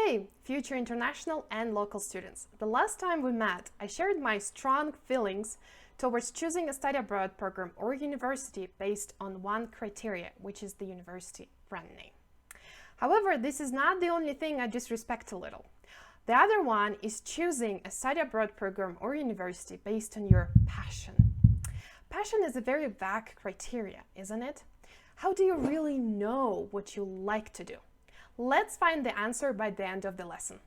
Hey, future international and local students. The last time we met, I shared my strong feelings towards choosing a study abroad program or university based on one criteria, which is the university brand name. However, this is not the only thing I disrespect a little. The other one is choosing a study abroad program or university based on your passion. Passion is a very vague criteria, isn't it? How do you really know what you like to do? Let's find the answer by the end of the lesson.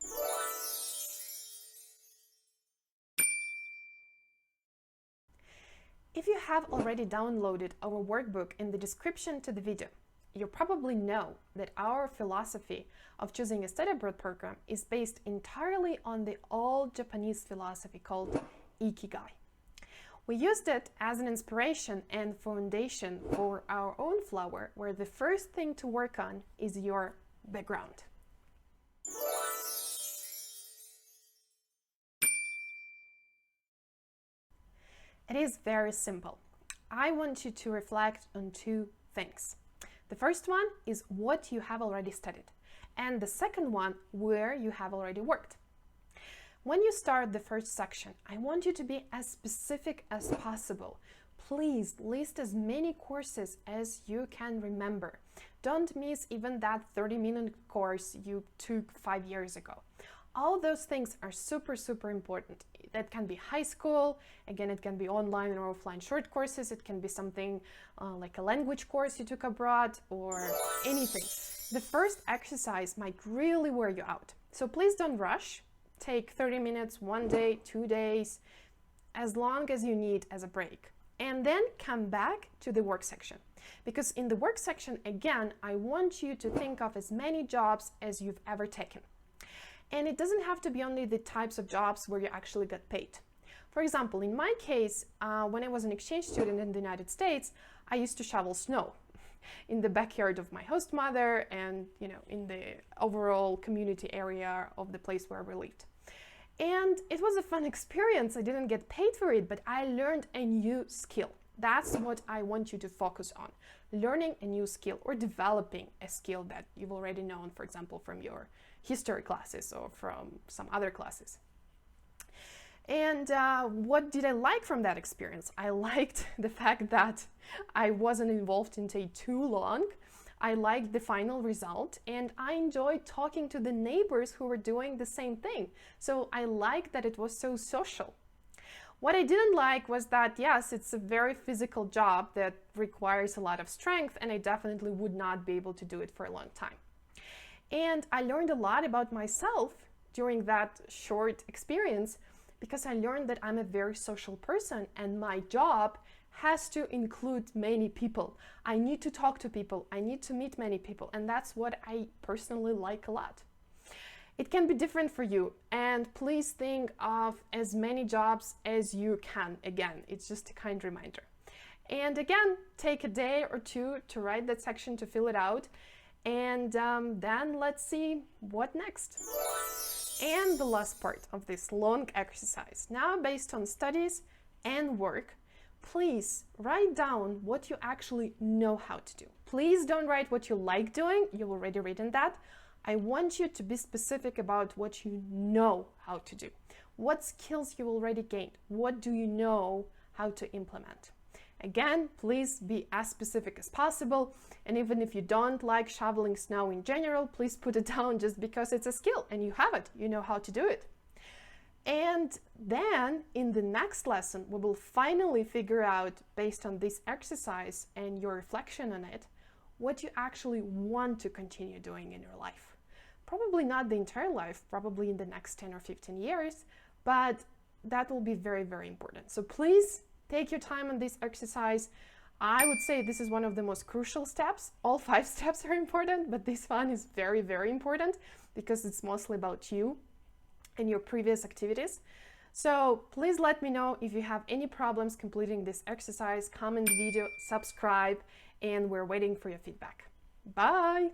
If you have already downloaded our workbook in the description to the video, you probably know that our philosophy of choosing a study abroad program is based entirely on the old Japanese philosophy called Ikigai. We used it as an inspiration and foundation for our own flower, where the first thing to work on is your background. It is very simple. I want you to reflect on two things. The first one is what you have already studied, and the second one, where you have already worked. When you start the first section, I want you to be as specific as possible. Please list as many courses as you can remember. Don't miss even that 30-minute course you took 5 years ago. All those things are super important. That can be high school, again, it can be online or offline short courses, it can be something like a language course you took abroad or anything. The first exercise might really wear you out. So please don't rush. Take 30 minutes, 1 day, 2 days, as long as you need as a break. And then come back to the work section. Because in the work section, again, I want you to think of as many jobs as you've ever taken. And it doesn't have to be only the types of jobs where you actually get paid. For example, in my case, when I was an exchange student in the United States, I used to shovel snow in the backyard of my host mother and, in the overall community area of the place where we lived. And it was a fun experience. I didn't get paid for it, but I learned a new skill. That's what I want you to focus on. Learning a new skill or developing a skill that you've already known, for example, from your history classes or from some other classes. And what did I like from that experience? I liked the fact that I wasn't involved in it too long. I liked the final result, and I enjoyed talking to the neighbors who were doing the same thing. So I liked that it was so social. What I didn't like was that, yes, it's a very physical job that requires a lot of strength, and I definitely would not be able to do it for a long time. And I learned a lot about myself during that short experience because I learned that I'm a very social person, and my job has to include many people. I need to talk to people, I need to meet many people, and that's what I personally like a lot. It can be different for you, and please think of as many jobs as you can. Again, it's just a kind reminder. And again, take a day or two to write that section, to fill it out, and then let's see what next. And the last part of this long exercise, now based on studies and work, please write down what you actually know how to do. Please don't write what you like doing, you've already written that. I want you to be specific about what you know how to do. What skills you already gained? What do you know how to implement? Again, please be as specific as possible. And even if you don't like shoveling snow in general, please put it down just because it's a skill and you have it, you know how to do it. And then in the next lesson, we will finally figure out, based on this exercise and your reflection on it, what you actually want to continue doing in your life. Probably not the entire life, probably in the next 10 or 15 years, but that will be very important. So please take your time on this exercise. I would say this is one of the most crucial steps. All 5 steps are important, but this one is very important because it's mostly about you and your previous activities. So please let me know if you have any problems completing this exercise. Comment the video, subscribe, and we're waiting for your feedback. Bye!